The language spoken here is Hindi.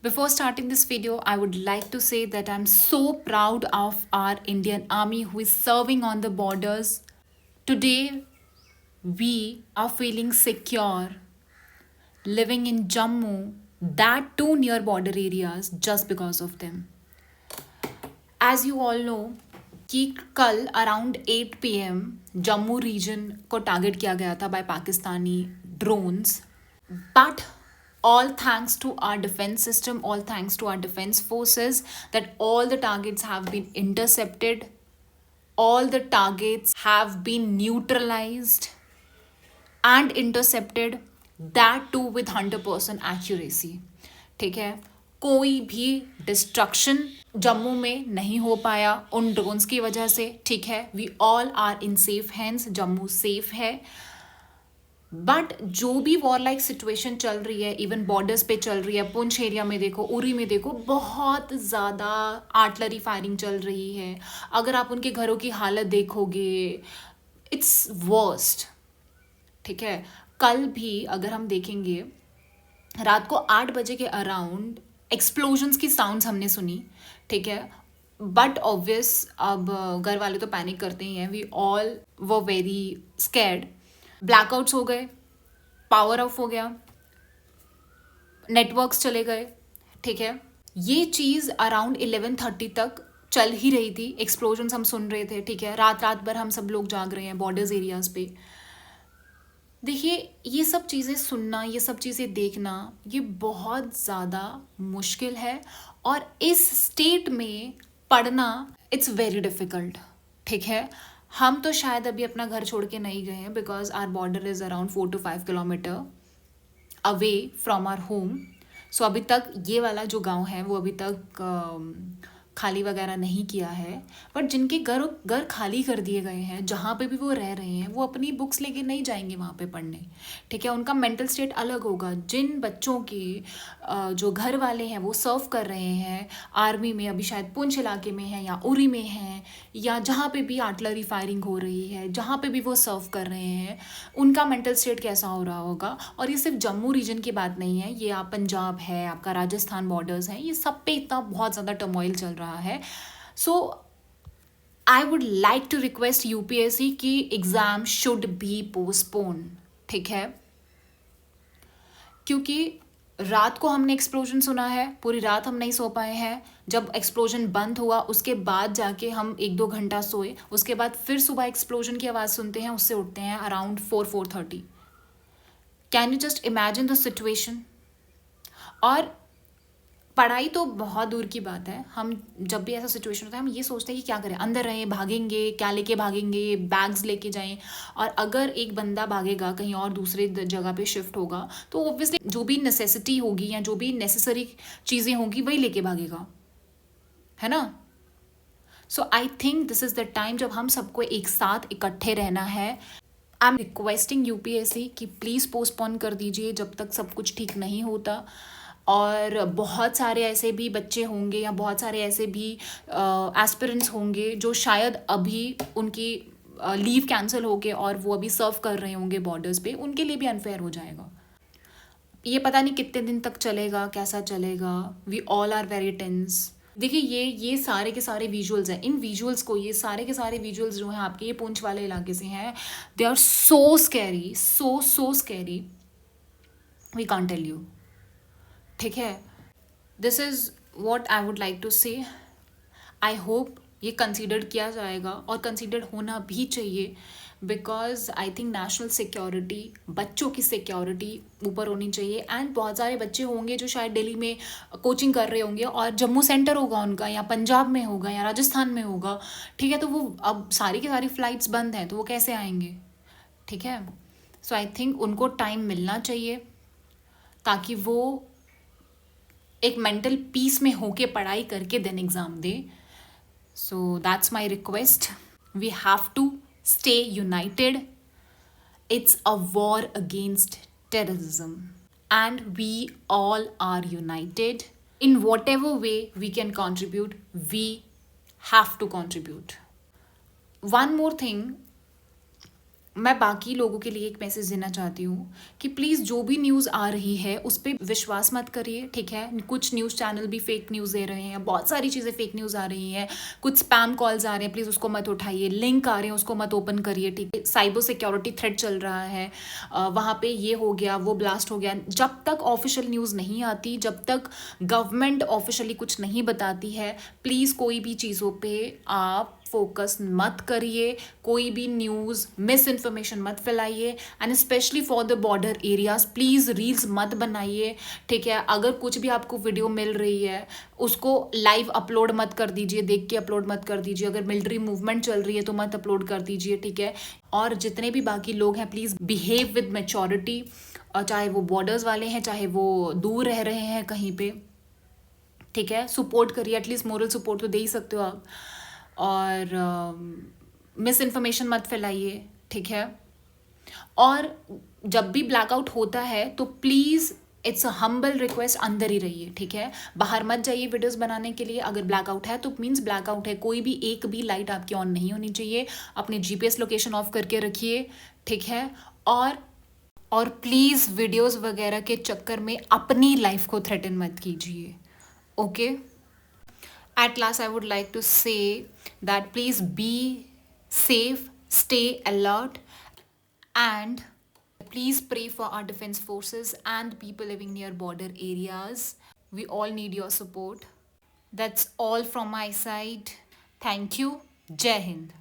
Before starting this video, I would like to say that I'm so proud of our Indian Army who is serving on the borders. Today, we are feeling secure living in Jammu, that too near border areas, just because of them. As you all know कि कल अराउंड 8 p.m. जम्मू रीजन को टारगेट किया गया था by Pakistani drones. But all thanks to our defense system, all thanks to our defense forces, that all the targets have been intercepted, all the targets have been neutralized and intercepted, that too with 100% accuracy. ठीक है, कोई भी डिस्ट्रक्शन जम्मू में नहीं हो पाया उन ड्रोन्स की वजह से. ठीक है, we all are in safe hands, Jammu safe है. बट जो भी वॉर लाइक सिचुएशन चल रही है, इवन बॉर्डर्स पे चल रही है, पुंछ एरिया में देखो, उरी में देखो, बहुत ज़्यादा आर्टलरी फायरिंग चल रही है. अगर आप उनके घरों की हालत देखोगे, इट्स वर्स्ट. ठीक है, कल भी अगर हम देखेंगे, रात को 8 बजे के अराउंड एक्सप्लोजन्स की साउंड्स हमने सुनी. ठीक है, बट ऑब्वियस अब घर वाले तो पैनिक करते ही हैं. We all were very scared. Blackouts हो गए, पावर ऑफ हो गया, नेटवर्क्स चले गए. ठीक है, ये चीज़ अराउंड 11:30 तक चल ही रही थी. एक्सप्लोजन्स हम सुन रहे थे. ठीक है, रात रात भर हम सब लोग जाग रहे हैं बॉर्डर्स एरियाज पे. देखिए, ये सब चीज़ें सुनना, ये सब चीज़ें देखना, ये बहुत ज़्यादा मुश्किल है. और इस स्टेट में पढ़ना इट्स वेरी डिफ़िकल्ट. ठीक है, हम तो शायद अभी अपना घर छोड़ के नहीं गए हैं, because our border is around 4 to 5 kilometer away from our home. So अभी तक ये वाला जो गांव है वो अभी तक खाली वगैरह नहीं किया है. बट जिनके घर खाली कर दिए गए हैं, जहाँ पे भी वो रह रहे हैं, वो अपनी बुक्स लेके नहीं जाएंगे वहाँ पे पढ़ने. ठीक है, उनका मेंटल स्टेट अलग होगा. जिन बच्चों के जो घर वाले हैं वो सर्व कर रहे हैं आर्मी में, अभी शायद पुंछ इलाके में है या उरी में है, या जहाँ पे भी आर्टलरी फायरिंग हो रही है, जहाँ पे भी वो सर्व कर रहे हैं, उनका मेंटल स्टेट कैसा हो रहा होगा. और ये सिर्फ जम्मू रीजन की बात नहीं है, ये आप पंजाब है, आपका राजस्थान बॉर्डर्स हैं, ये सब पे इतना बहुत ज़्यादा टर्मोइल चल रहा है. So I would like to request UPSC कि एग्ज़ाम शुड बी पोस्टपोन. ठीक है, क्योंकि रात को हमने एक्सप्लोजन सुना है, पूरी रात हम नहीं सो पाए हैं. जब एक्सप्लोजन बंद हुआ उसके बाद जाके हम 1-2 घंटा सोए. उसके बाद फिर सुबह एक्सप्लोजन की आवाज़ सुनते हैं, उससे उठते हैं around 4-4:30. Can you just imagine the situation. और पढ़ाई तो बहुत दूर की बात है. हम जब भी ऐसा सिचुएशन होता है, हम ये सोचते हैं कि क्या करें, अंदर रहें, भागेंगे, क्या लेके भागेंगे, बैग्स लेके जाएं. और अगर एक बंदा भागेगा कहीं और दूसरे जगह पे शिफ्ट होगा, तो ऑब्वियसली जो भी नेसेसिटी होगी या जो भी नेसेसरी चीज़ें होंगी वही लेके भागेगा, है ना. So I think this is the time जब हम सबको एक साथ इकट्ठे रहना है. आई एम रिक्वेस्टिंग यूपीएससी कि प्लीज़ पोस्टपोन कर दीजिए जब तक सब कुछ ठीक नहीं होता. और बहुत सारे ऐसे भी बच्चे होंगे या बहुत सारे ऐसे भी एस्पिरेंट्स होंगे जो शायद अभी उनकी लीव कैंसिल हो के और वो अभी सर्व कर रहे होंगे बॉर्डर्स पे. उनके लिए भी अनफेयर हो जाएगा. ये पता नहीं कितने दिन तक चलेगा, कैसा चलेगा. We all are very tense. देखिए, ये सारे के सारे विजुअल्स हैं. इन विजुअल्स को, ये सारे के सारे विजुअल्स जो हैं आपके ये पुंछ वाले इलाके से हैं, they are so scary, so scary, we can't tell you. ठीक है, this is what I would like to say. I hope ये कंसिडर किया जाएगा और कंसिडर होना भी चाहिए, because I think national security, बच्चों की सिक्योरिटी ऊपर होनी चाहिए. एंड बहुत सारे बच्चे होंगे जो शायद दिल्ली में कोचिंग कर रहे होंगे और जम्मू सेंटर होगा उनका, या पंजाब में होगा, या राजस्थान में होगा. ठीक है, तो वो अब सारी की सारी फ्लाइट्स बंद हैं, तो वो कैसे आएंगे. ठीक है, सो आई थिंक उनको टाइम मिलना चाहिए ताकि वो एक मेंटल पीस में होके पढ़ाई करके देन एग्ज़ाम दे. So that's my request. We have to stay united. It's a war against terrorism and we all are united. In whatever way we can contribute, we have to contribute. One more thing, मैं बाकी लोगों के लिए एक मैसेज देना चाहती हूँ कि प्लीज़ जो भी न्यूज़ आ रही है उस पर विश्वास मत करिए, ठीक है। कुछ न्यूज़ चैनल भी फेक न्यूज़ दे रहे हैं, बहुत सारी चीज़ें फेक न्यूज़ आ रही हैं, कुछ स्पैम कॉल्स आ रहे हैं, प्लीज़ उसको मत उठाइए, लिंक आ रहे हैं उसको मत ओपन करिए, ठीक है। साइबर सिक्योरिटी थ्रेट चल रहा है, वहाँ पे ये हो गया, वो ब्लास्ट हो गया। जब तक ऑफिशियल न्यूज़ नहीं आती, जब तक गवर्नमेंट ऑफिशियली कुछ नहीं बताती है, प्लीज़ कोई भी चीज़ों पे आप फोकस मत करिए, कोई भी न्यूज़ मिस इन्फॉर्मेशन मत फैलाइए, and specially for the border areas please reels मत बनाइए, ठीक है। अगर कुछ भी आपको वीडियो मिल रही है उसको लाइव अपलोड मत कर दीजिए, देख के अपलोड मत कर दीजिए। अगर मिलिट्री मूवमेंट चल रही है तो मत अपलोड कर दीजिए, ठीक है। और जितने भी बाकी लोग हैं प्लीज़ बिहेव विद मैच्योरिटी, चाहे वो बॉर्डर्स वाले हैं, चाहे वो दूर रह रहे हैं कहीं पे, ठीक है। सपोर्ट करिए, एटलीस्ट मोरल सपोर्ट तो दे ही सकते हो आप। और मिस इन्फॉर्मेशन मत फैलाइए, ठीक है। और जब भी ब्लैकआउट होता है तो please it's a humble request, अंदर ही रहिए, ठीक है। बाहर मत जाइए वीडियोस बनाने के लिए। अगर ब्लैकआउट है तो मीन्स ब्लैकआउट है, कोई भी एक भी लाइट आपकी ऑन नहीं होनी चाहिए। अपनी जीपीएस लोकेशन ऑफ करके रखिए, ठीक है। और प्लीज़ वीडियोस वगैरह के चक्कर में अपनी लाइफ को थ्रेटन मत कीजिए, okay. At last, I would like to say that please be safe, stay alert, and please pray for our defense forces and people living near border areas. We all need your support. That's all from my side. Thank you. Jai Hind.